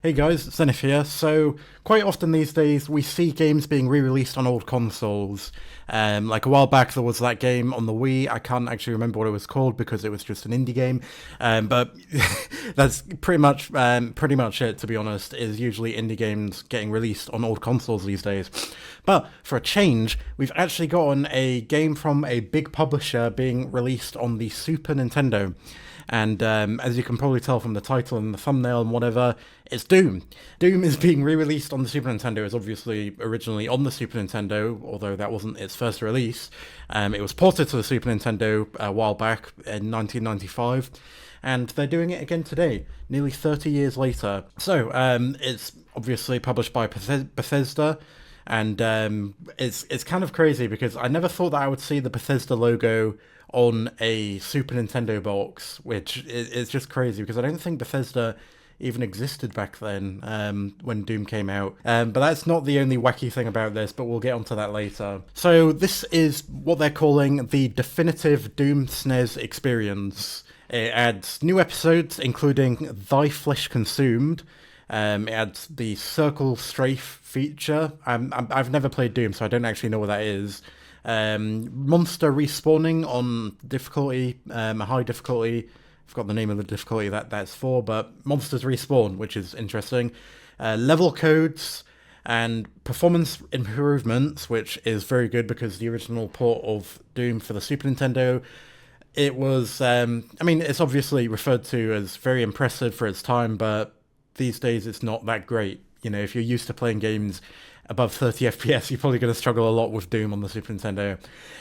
Hey guys, Xenith here. So, quite often these days we see games being re-released on old consoles. Like a while back there was that game on the Wii. I can't actually remember what it was called because it was just an indie game. But that's pretty much it, to be honest, is usually indie games getting released on old consoles these days. But for a change, we've actually gotten a game from a big publisher being released on the Super Nintendo. And as you can probably tell from the title and the thumbnail and whatever, it's Doom. Doom is being re-released on the Super Nintendo. It's obviously originally on the Super Nintendo, although that wasn't its first release. It was ported to the Super Nintendo a while back in 1995, and they're doing it again today, nearly 30 years later. So it's obviously published by Bethesda. And it's kind of crazy because I never thought that I would see the Bethesda logo on a Super Nintendo box, which is just crazy because I don't think Bethesda even existed back then when Doom came out. But that's not the only wacky thing about this, but we'll get onto that later. So this is what they're calling the definitive Doom SNES experience. It adds new episodes, including Thy Flesh Consumed. It adds the Circle Strafe feature. I've never played Doom, so I don't actually know what that is. Monster respawning on difficulty, a high difficulty. I forgot the name of the difficulty that's for, but monsters respawn, which is interesting. Level codes and performance improvements, which is very good because the original port of Doom for the Super Nintendo, it was, it's obviously referred to as very impressive for its time, but these days it's not that great. You know, if you're used to playing games above 30 FPS, you're probably going to struggle a lot with Doom on the Super Nintendo.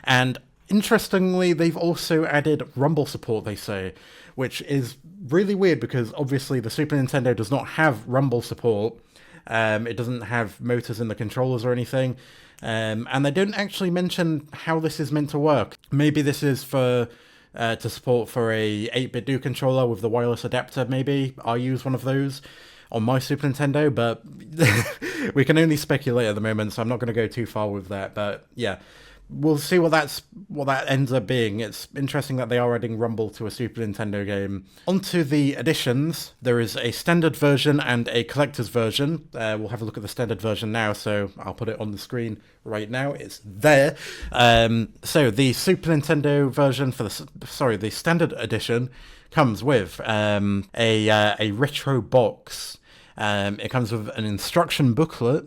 And interestingly, they've also added rumble support, they say, which is really weird because obviously the Super Nintendo does not have rumble support. It doesn't have motors in the controllers or anything. And they don't actually mention how this is meant to work. Maybe this is for to support for a 8-bit Doom controller with the wireless adapter, maybe. I use one of those on my Super Nintendo, but we can only speculate at the moment, so I'm not going to go too far with that. But yeah, we'll see what that ends up being. It's interesting that they are adding Rumble to a Super Nintendo game. Onto the editions, there is a standard version and a collector's version. We'll have a look at the standard version now, so I'll put it on the screen right now. It's there. So the Super Nintendo version the standard edition comes with a retro box. It comes with an instruction booklet.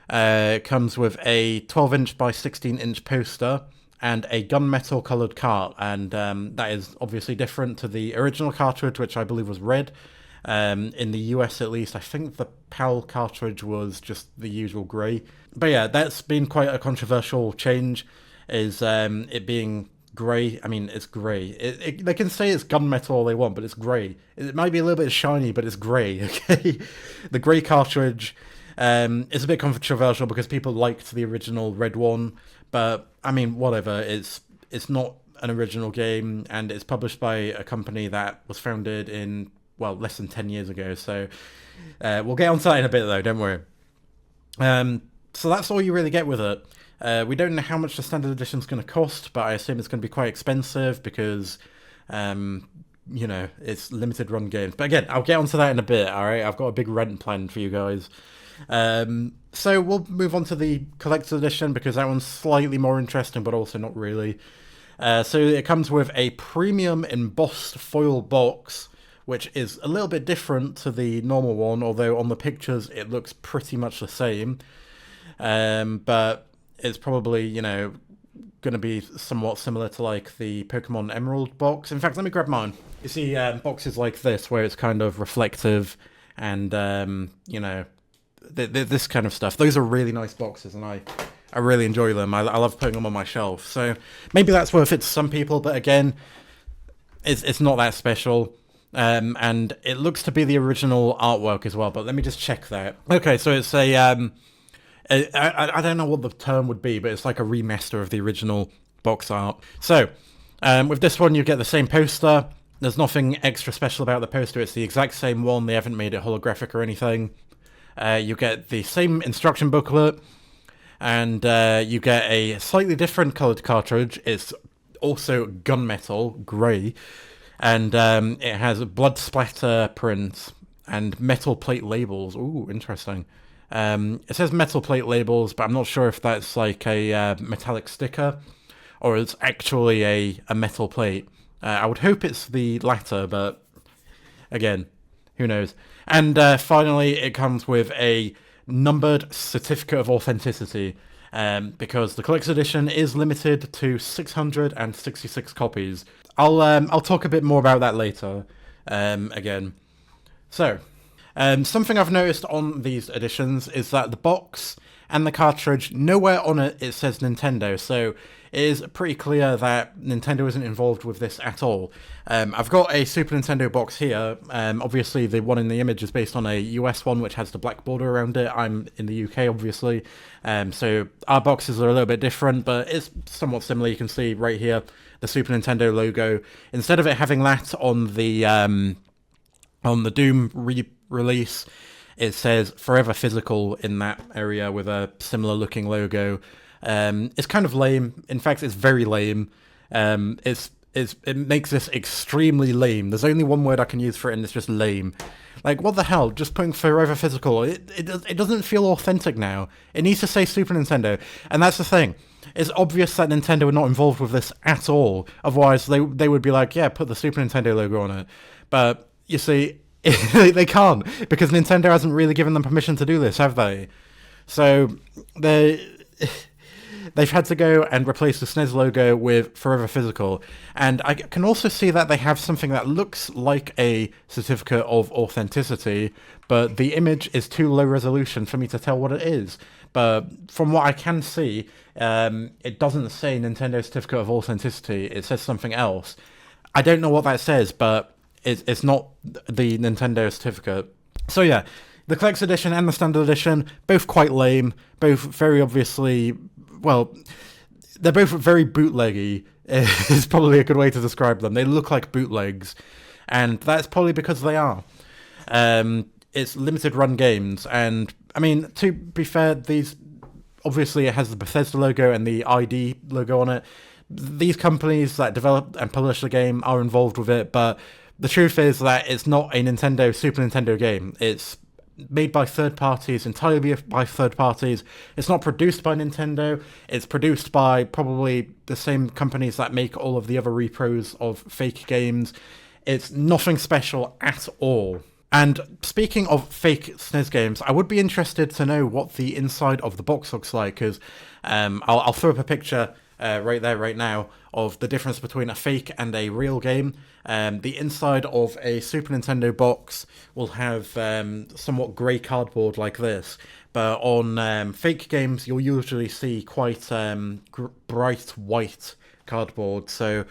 It comes with a 12-inch by 16-inch poster and a gunmetal coloured cart, and that is obviously different to the original cartridge, which I believe was red. In the US at least, I think the PAL cartridge was just the usual grey. But yeah, that's been quite a controversial change, is it being grey. I mean, it's grey. They can say it's gunmetal all they want, but it's grey. It might be a little bit shiny, but it's grey, okay? The grey cartridge is a bit controversial because people liked the original red one, but I mean, whatever. It's not an original game, and it's published by a company that was founded in, well, less than 10 years ago, so we'll get onto that in a bit, though, don't worry. So that's all you really get with it. We don't know how much the standard edition is going to cost, but I assume it's going to be quite expensive because, it's limited run games. But again, I'll get onto that in a bit, alright? I've got a big rent planned for you guys. So we'll move on to the collector's edition because that one's slightly more interesting, but also not really. So it comes with a premium embossed foil box, which is a little bit different to the normal one, although on the pictures it looks pretty much the same. But it's probably, going to be somewhat similar to like the Pokemon Emerald box. In fact, let me grab mine. You see boxes like this where it's kind of reflective and, this kind of stuff. Those are really nice boxes, and I really enjoy them. I love putting them on my shelf. So maybe that's worth it to some people, but again, it's not that special. And it looks to be the original artwork as well, but let me just check that. Okay, so it's I don't know what the term would be, but it's like a remaster of the original box art. So, with this one, you get the same poster. There's nothing extra special about the poster. It's the exact same one. They haven't made it holographic or anything. You get the same instruction booklet, and you get a slightly different coloured cartridge. It's also gunmetal, grey, and it has a blood splatter print. and metal plate labels. Ooh, interesting. It says metal plate labels, but I'm not sure if that's like a metallic sticker or it's actually a metal plate. I would hope it's the latter, but again, who knows? And finally, it comes with a numbered certificate of authenticity, because the collector's edition is limited to 666 copies. I'll talk a bit more about that later. Again, so something I've noticed on these editions is that the box and the cartridge, nowhere on it says Nintendo, so it is pretty clear that Nintendo isn't involved with this at all. I've got a Super Nintendo box here. Obviously, the one in the image is based on a US one, which has the black border around it. I'm in the UK, obviously, so our boxes are a little bit different, but it's somewhat similar. You can see right here the Super Nintendo logo. Instead of it having that on the Doom re-release, it says Forever Physical in that area with a similar looking logo. It's kind of lame. In fact, it's very lame. It makes this extremely lame. There's only one word I can use for it, and it's just lame. Like, what the hell? Just putting Forever Physical. It doesn't feel authentic now. It needs to say Super Nintendo. And that's the thing. It's obvious that Nintendo are not involved with this at all. Otherwise, they would be like, yeah, put the Super Nintendo logo on it. But, you see, they can't, because Nintendo hasn't really given them permission to do this, have they? So, they've had to go and replace the SNES logo with Forever Physical. And I can also see that they have something that looks like a certificate of authenticity, but the image is too low resolution for me to tell what it is. But from what I can see, it doesn't say Nintendo Certificate of Authenticity. It says something else. I don't know what that says, but it's not the Nintendo certificate. So yeah, the Collector's Edition and the Standard Edition, both quite lame, both very obviously, well, they're both very bootleggy, is probably a good way to describe them. They look like bootlegs, and that's probably because they are. It's limited run games, and I mean, to be fair, these, obviously it has the Bethesda logo and the ID logo on it. These companies that develop and publish the game are involved with it, but the truth is that it's not a Super Nintendo game. It's made by third parties, entirely by third parties. It's not produced by Nintendo. It's produced by probably the same companies that make all of the other repros of fake games. It's nothing special at all. And speaking of fake SNES games, I would be interested to know what the inside of the box looks like, because I'll throw up a picture right there, right now, of the difference between a fake and a real game. The inside of a Super Nintendo box will have somewhat grey cardboard like this, but on fake games you'll usually see quite bright white cardboard, so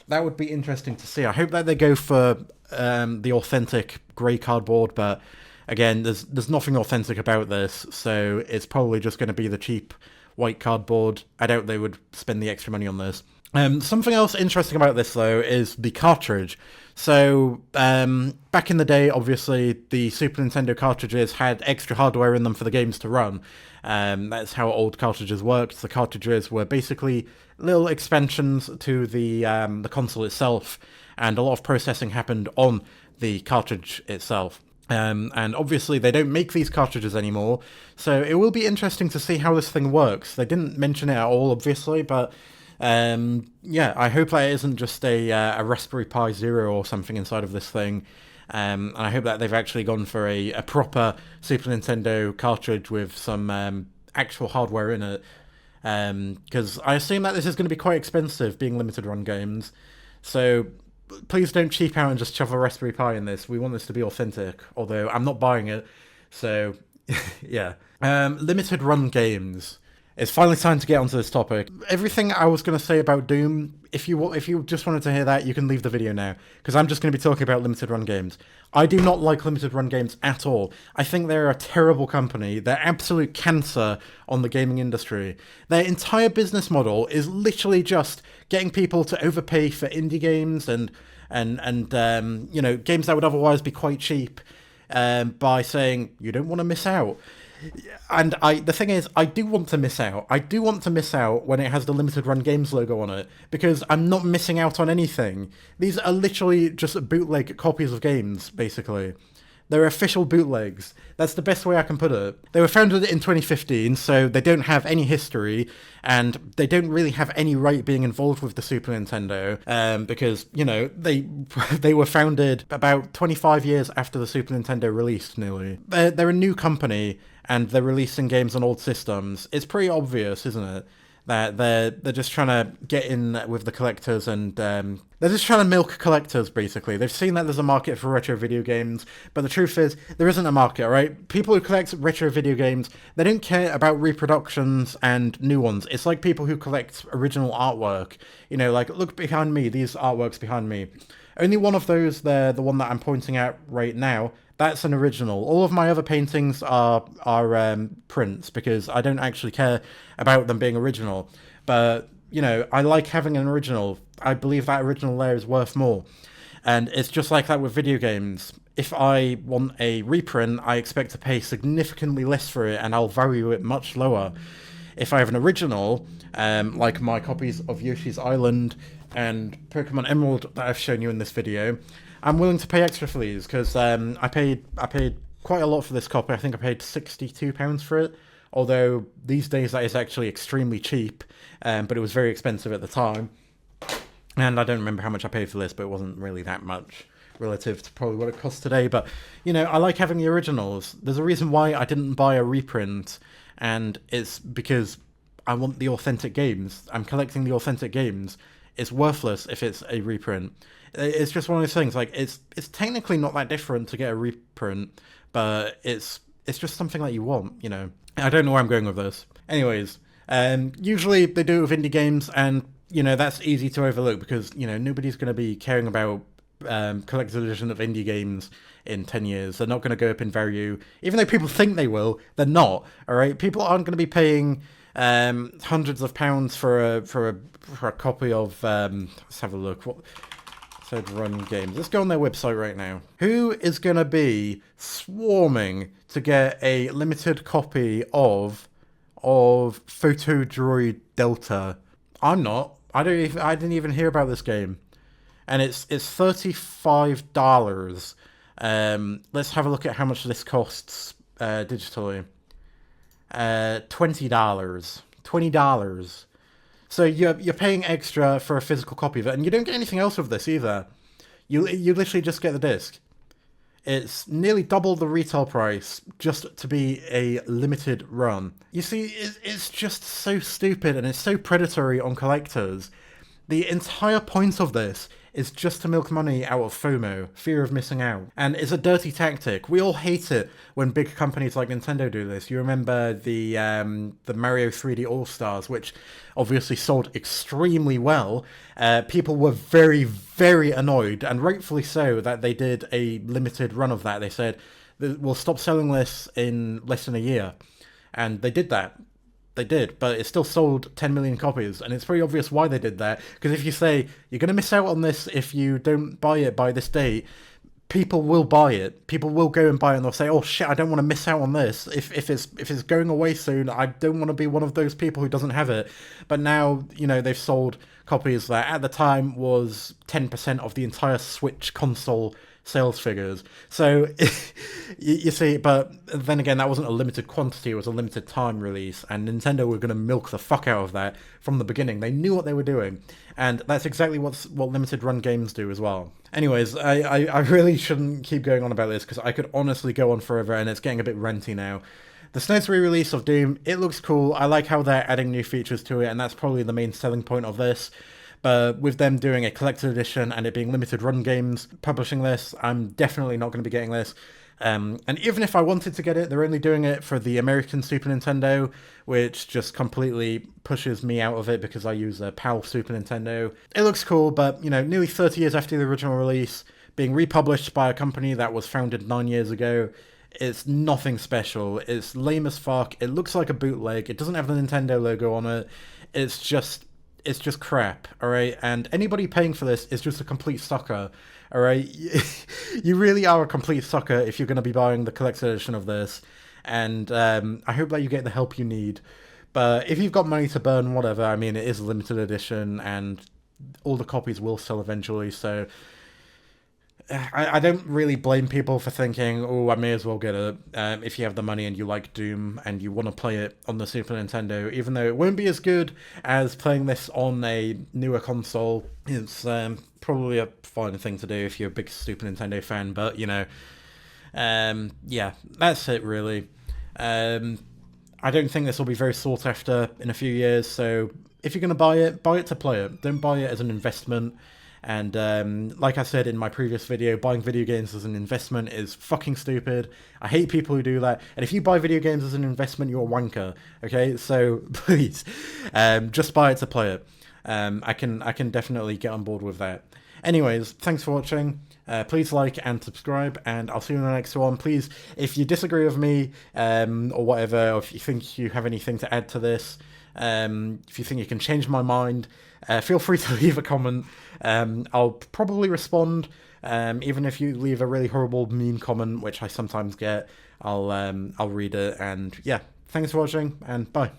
that would be interesting to see. I hope that they go for the authentic grey cardboard, but again, there's nothing authentic about this, so it's probably just going to be the cheap white cardboard. I doubt they would spend the extra money on this. Something else interesting about this, though, is the cartridge. So, back in the day, obviously, the Super Nintendo cartridges had extra hardware in them for the games to run. That's how old cartridges worked. The cartridges were basically little expansions to the console itself, and a lot of processing happened on the cartridge itself. And obviously they don't make these cartridges anymore, so it will be interesting to see how this thing works. They didn't mention it at all, obviously, but yeah, I hope that it isn't just a Raspberry Pi Zero or something inside of this thing. And I hope that they've actually gone for a proper Super Nintendo cartridge with some actual hardware in it. Because I assume that this is going to be quite expensive, being limited run games. So please don't cheap out and just shove a Raspberry Pi in this. We want this to be authentic, although I'm not buying it. So, yeah. Limited run games. It's finally time to get onto this topic. Everything I was going to say about Doom, if you just wanted to hear that, you can leave the video now, because I'm just going to be talking about limited run games. I do not like limited run games at all. I think they're a terrible company. They're absolute cancer on the gaming industry. Their entire business model is literally just getting people to overpay for indie games and you know, games that would otherwise be quite cheap, by saying you don't want to miss out. And the thing is, I do want to miss out. I do want to miss out when it has the limited run games logo on it, because I'm not missing out on anything. These are literally just bootleg copies of games, basically. They're official bootlegs. That's the best way I can put it. They were founded in 2015, so they don't have any history, and they don't really have any right being involved with the Super Nintendo, because, you know, they were founded about 25 years after the Super Nintendo released, nearly. They're a new company, and they're releasing games on old systems. It's pretty obvious, isn't it? That they're just trying to get in with the collectors, and they're just trying to milk collectors, basically. They've seen that there's a market for retro video games, but the truth is, there isn't a market, right? People who collect retro video games, they don't care about reproductions and new ones. It's like people who collect original artwork. You know, like, look behind me, these artworks behind me. Only one of those, the one that I'm pointing at right now, that's an original. All of my other paintings are prints, because I don't actually care about them being original. But, you know, I like having an original. I believe that original layer is worth more. And it's just like that with video games. If I want a reprint, I expect to pay significantly less for it, and I'll value it much lower. If I have an original, like my copies of Yoshi's Island and Pokemon Emerald that I've shown you in this video, I'm willing to pay extra for these, because I paid quite a lot for this copy. I think I paid £62 for it, although these days that is actually extremely cheap, but it was very expensive at the time. And I don't remember how much I paid for this, but it wasn't really that much relative to probably what it costs today. But, you know, I like having the originals. There's a reason why I didn't buy a reprint, and it's because I want the authentic games. I'm collecting the authentic games. It's worthless if it's a reprint. It's just one of those things. Like, it's technically not that different to get a reprint, but it's just something that you want, you know. I don't know where I'm going with this. Anyways, usually they do it with indie games, and, you know, that's easy to overlook, because, you know, nobody's going to be caring about collector's edition of indie games in 10 years. They're not going to go up in value. Even though people think they will, they're not, all right? People aren't going to be paying hundreds of pounds for a copy of let's have a look. What said Run Games? Let's go on their website right now. Who is going to be swarming to get a limited copy of Photo Droid Delta? I'm not. I didn't even hear about this game, and it's $35. Let's have a look at how much this costs digitally. $20. So you're paying extra for a physical copy of it, and you don't get anything else with this either. You literally just get the disc. It's nearly double the retail price just to be a limited run. You see, it's just so stupid, and it's so predatory on collectors. The entire point of this is just to milk money out of FOMO, fear of missing out. And it's a dirty tactic. We all hate it when big companies like Nintendo do this. You remember the Mario 3D All-Stars, which obviously sold extremely well. People were very, very annoyed, and rightfully so, that they did a limited run of that. They said, we'll stop selling this in less than a year. And they did that. They did, but it still sold 10 million copies, and it's pretty obvious why they did that, because if you say, you're going to miss out on this if you don't buy it by this date, people will buy it. People will go and buy it, and they'll say, oh shit, I don't want to miss out on this. If it's going away soon, I don't want to be one of those people who doesn't have it. But now, you know, they've sold copies that at the time was 10% of the entire Switch console sales figures. So you see, but then again, that wasn't a limited quantity, it was a limited time release, and Nintendo were going to milk the fuck out of that from the beginning. They knew what they were doing, and that's exactly what limited run games do as well. Anyways, I really shouldn't keep going on about this, because I could honestly go on forever, and it's getting a bit renty now. The SNES re-release of Doom, it looks cool. I like how they're adding new features to it, and that's probably the main selling point of this. But with them doing a collector's edition and it being limited run games publishing this, I'm definitely not going to be getting this. And even if I wanted to get it, they're only doing it for the American Super Nintendo, which just completely pushes me out of it because I use a PAL Super Nintendo. It looks cool, but, you know, nearly 30 years after the original release, being republished by a company that was founded 9 years ago, it's nothing special. It's lame as fuck. It looks like a bootleg. It doesn't have the Nintendo logo on it. It's just crap, alright? And anybody paying for this is just a complete sucker, alright? You really are a complete sucker if you're going to be buying the collector's edition of this, and I hope that you get the help you need. But if you've got money to burn, whatever, I mean, it is a limited edition, and all the copies will sell eventually, so I don't really blame people for thinking, oh, I may as well get it. If you have the money and you like Doom and you want to play it on the Super Nintendo, even though it won't be as good as playing this on a newer console, it's probably a fine thing to do if you're a big Super Nintendo fan. But, yeah, that's it really. I don't think this will be very sought after in a few years, so if you're going to buy it to play it. Don't buy it as an investment. And like I said in my previous video, buying video games as an investment is fucking stupid. I hate people who do that. And if you buy video games as an investment, you're a wanker. Okay, so please, just buy it to play it. I can definitely get on board with that. Anyways, thanks for watching. Please like and subscribe, and I'll see you in the next one. Please, if you disagree with me or whatever, or if you think you have anything to add to this, if you think you can change my mind, feel free to leave a comment. I'll probably respond, even if you leave a really horrible, mean comment, which I sometimes get. I'll read it, and yeah, thanks for watching, and bye.